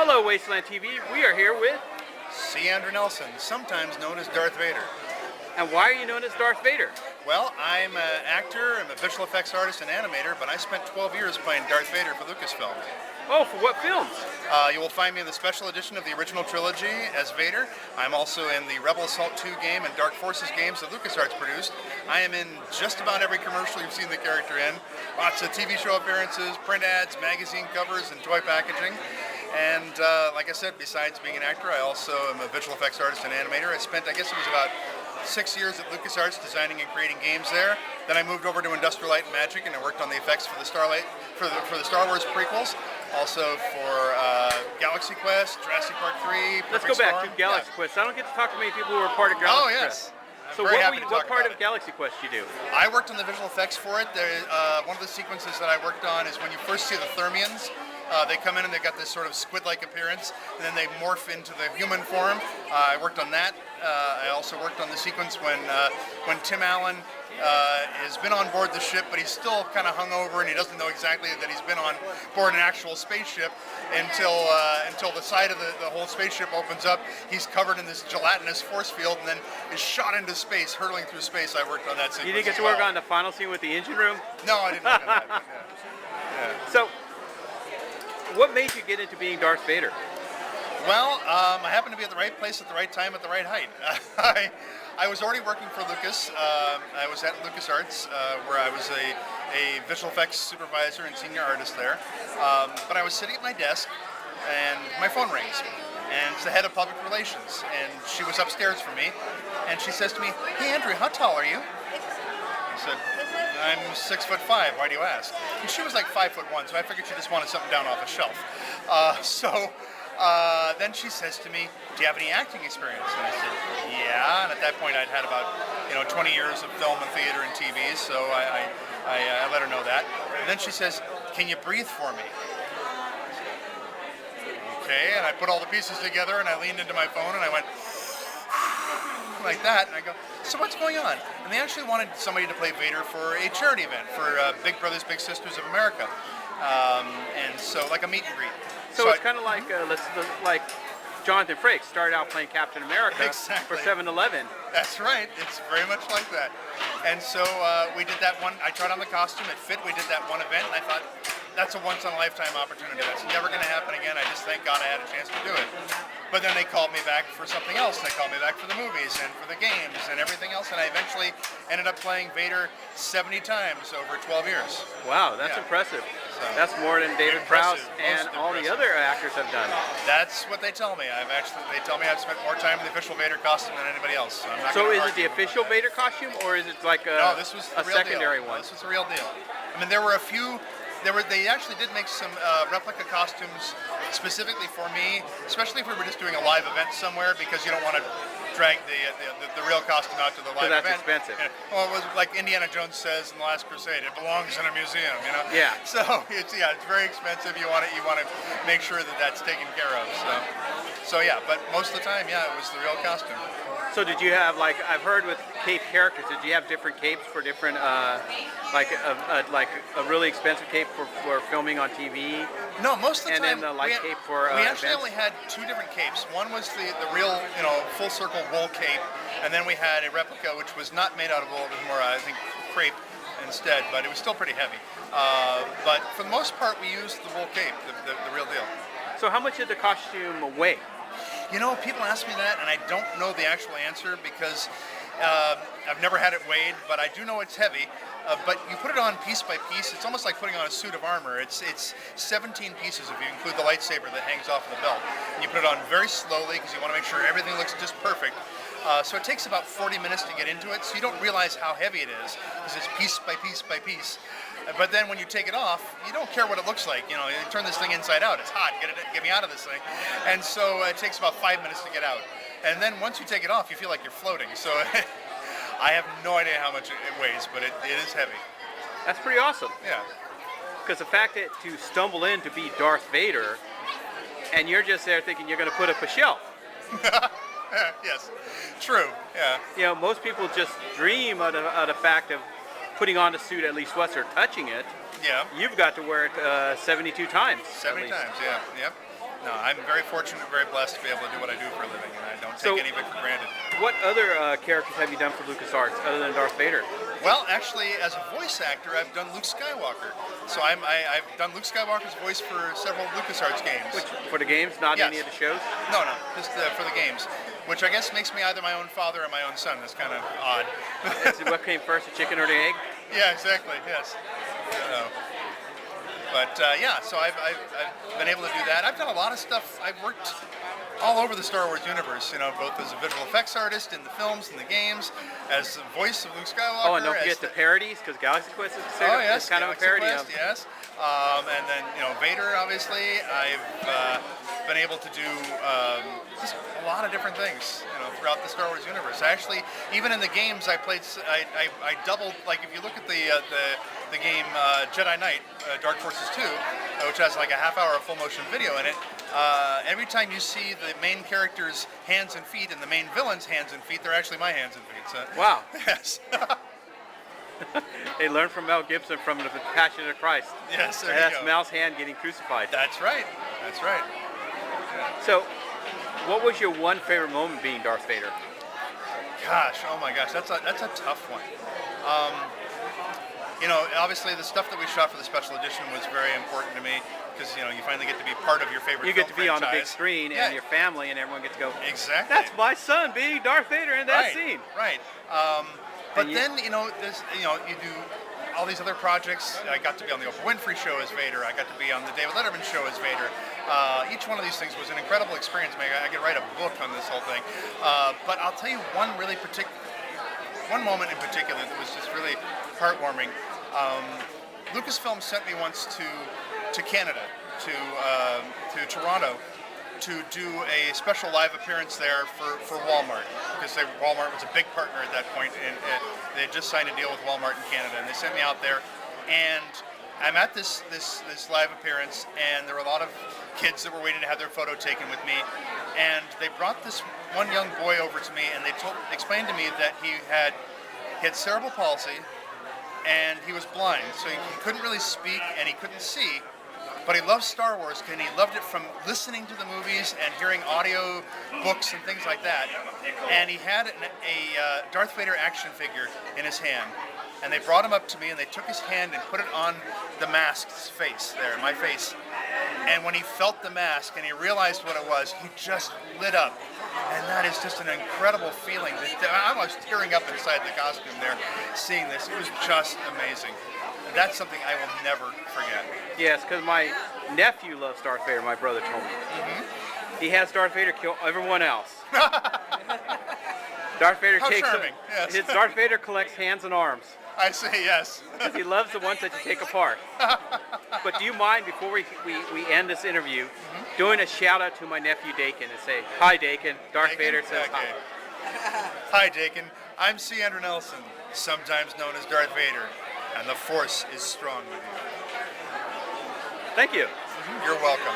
Hello, Wasteland TV. We are here with C.Andrew Nelson, sometimes known as Darth Vader. And why are you known as Darth Vader? Well, I'm an actor, I'm a visual effects artist and animator, but I spent 12 years playing Darth Vader for Lucasfilm. Oh, for what films? You will find me in the special edition of the original trilogy as Vader. I'm also in the Rebel Assault 2 game and Dark Forces games that LucasArts produced. I am in just about every commercial you've seen the character in. Lots of TV show appearances, print ads, magazine covers, and toy packaging. And like I said, besides being an actor, I also am a visual effects artist and animator. I spent, I guess it was about 6 years at LucasArts designing and creating games there. Then I moved over to Industrial Light and Magic and I worked on the effects for the Star Wars prequels. Also for Galaxy Quest, Jurassic Park 3, Let's go back to Galaxy Quest. I don't get to talk to many people who are part of Galaxy Quest. So what part of Galaxy Quest you do? I worked on the visual effects for it. One of the sequences that I worked on is when you first see the Thermians. They come in and they've got this sort of squid-like appearance, and then they morph into the human form. I worked on that. I also worked on the sequence when Tim Allen has been on board the ship, but he's still kind of hungover, and he doesn't know exactly that he's been on board an actual spaceship until the side of the whole spaceship opens up. He's covered in this gelatinous force field, and then is shot into space, hurtling through space. I worked on that sequence. You didn't get to work on the final scene with the engine room? No, I didn't work on that. Yeah. So, what made you get into being Darth Vader? Well, I happened to be at the right place at the right time at the right height. I was already working for Lucas. I was at LucasArts, where I was a visual effects supervisor and senior artist there. But I was sitting at my desk, and my phone rings. And it's the head of public relations, and she was upstairs from me. And she says to me, "Hey, Andrew, how tall are you?" I said, "I'm 6'5". Why do you ask?" And she was like 5'1", so I figured she just wanted something down off a shelf. Then she says to me, "Do you have any acting experience?" And I said, "Yeah." And at that point, I'd had about 20 years of film and theater and TV, so I let her know that. And then she says, "Can you breathe for me?" Okay, and I put all the pieces together, and I leaned into my phone, and I went like that, and I go, "So what's going on?" And they actually wanted somebody to play Vader for a charity event for Big Brothers Big Sisters of America, and so like a meet and greet. So it's kind of like like Jonathan Frakes started out playing Captain America for 7-Eleven. That's right. It's very much like that. And so we did that one. I tried on the costume. It fit. We did that one event, and I thought, that's a once-in-a-lifetime opportunity. That's never going to happen again. I just thank God I had a chance to do it. But then they called me back for something else. They called me back for the movies and for the games and everything else, and I eventually ended up playing Vader 70 times over 12 years. Wow, that's impressive. So, that's more than David Prowse and all the other actors have done. That's what they tell me. They tell me I've spent more time in the official Vader costume than anybody else. So is it the official Vader costume, or is it like no, this was a secondary one? This was the real deal. I mean, there were a few. They actually did make some replica costumes specifically for me, especially if we were just doing a live event somewhere, because you don't want to drag the real costume out to the live event. That's expensive. And, well, it was like Indiana Jones says in The Last Crusade, it belongs in a museum, Yeah. So it's very expensive. You want to make sure that that's taken care of. So yeah, but most of the time, yeah, it was the real costume. So did you have, like, I've heard with cape characters, did you have different capes for different, like a really expensive cape for filming on TV? No, most of the time. And then the light cape for we actually events? only had two different capes. One was the real, full circle wool cape, and then we had a replica which was not made out of wool. It was more, I think, crepe instead, but it was still pretty heavy. But for the most part, we used the wool cape, the real deal. So how much did the costume weigh? People ask me that, and I don't know the actual answer because I've never had it weighed, but I do know it's heavy. But you put it on piece by piece. It's almost like putting on a suit of armor. It's 17 pieces if you include the lightsaber that hangs off of the belt. And you put it on very slowly because you want to make sure everything looks just perfect. So it takes about 40 minutes to get into it, so you don't realize how heavy it is because it's piece by piece by piece. But then when you take it off, you don't care what it looks like. You turn this thing inside out. It's hot. Get me out of this thing. And so it takes about 5 minutes to get out. And then once you take it off, you feel like you're floating. So I have no idea how much it weighs, but it is heavy. That's pretty awesome. Yeah. Because the fact that to stumble in to be Darth Vader, and you're just there thinking you're going to put up a shelf. Yes. True. Yeah. Most people just dream of the fact of putting on the suit at least once or touching it. Yeah. You've got to wear it 72 times. 70 times, yeah. Yep. No, I'm very fortunate, very blessed to be able to do what I do for a living, and I don't So- take any of it for granted. What other characters have you done for LucasArts other than Darth Vader? Well, actually, as a voice actor, I've done Luke Skywalker. So I've done Luke Skywalker's voice for several LucasArts games. Which for the games, not Yes. any of the shows? No, just for the games, which I guess makes me either my own father or my own son. That's kind of odd. What came first, the chicken or the egg? Yeah, exactly. Yes. But yeah, so I've been able to do that. I've done a lot of stuff. I've worked all over the Star Wars universe, both as a visual effects artist in the films and the games, as the voice of Luke Skywalker. Oh, and don't forget the parodies, because Galaxy Quest is considered yes, kind of a Galaxy parody Quest, of. yes. And then Vader, obviously. I've been able to do just a lot of different things, throughout the Star Wars universe. Actually, even in the games, I doubled. Like if you look at the game Jedi Knight, Dark Forces 2, which has like a half-hour of full motion video in it. Every time you see the main character's hands and feet and the main villain's hands and feet, they're actually my hands and feet. So, Wow. yes. They learned from Mel Gibson from the Passion of Christ. Yes, there That's you go. Mel's hand getting crucified. That's right. That's right. So, what was your one favorite moment being Darth Vader? Gosh, oh my gosh, that's a tough one. Obviously the stuff that we shot for the special edition was very important to me because you finally get to be part of your favorite. You get to be film on the big franchise. screen Yeah. and your family and everyone gets to go, Exactly. that's my son being Darth Vader in that scene. Right. But And then there's you do all these other projects. I got to be on the Oprah Winfrey Show as Vader. I got to be on the David Letterman Show as Vader. Each one of these things was an incredible experience. I could write a book on this whole thing. But I'll tell you one moment in particular that was just really heartwarming. Lucasfilm sent me once to Canada, to Toronto, to do a special live appearance there for Walmart, because Walmart was a big partner at that point, and they had just signed a deal with Walmart in Canada, and they sent me out there, and I'm at this live appearance, and there were a lot of kids that were waiting to have their photo taken with me, and they brought this one young boy over to me, and they explained to me that he had cerebral palsy, and he was blind, so he couldn't really speak and he couldn't see, but he loved Star Wars and he loved it from listening to the movies and hearing audio books and things like that. And he had a Darth Vader action figure in his hand, and they brought him up to me and they took his hand and put it on the mask's face there, my face. And when he felt the mask and he realized what it was, he just lit up. And that is just an incredible feeling. I was tearing up inside the costume there, seeing this. It was just amazing. And that's something I will never forget. Yes, because my nephew loves Darth Vader, my brother told me. He has Darth Vader kill everyone else. Darth Vader How takes charming, yes. his Darth Vader collects hands and arms. I say yes. Because he loves the ones that you take apart. But do you mind, before we end this interview, doing a shout out to my nephew Dakin and say, hi Dakin, Darth Dakin? Vader says hi. Okay. Hi Dakin, I'm C.Andrew Nelson, sometimes known as Darth Vader, and the Force is strong with you. Thank you. You're welcome.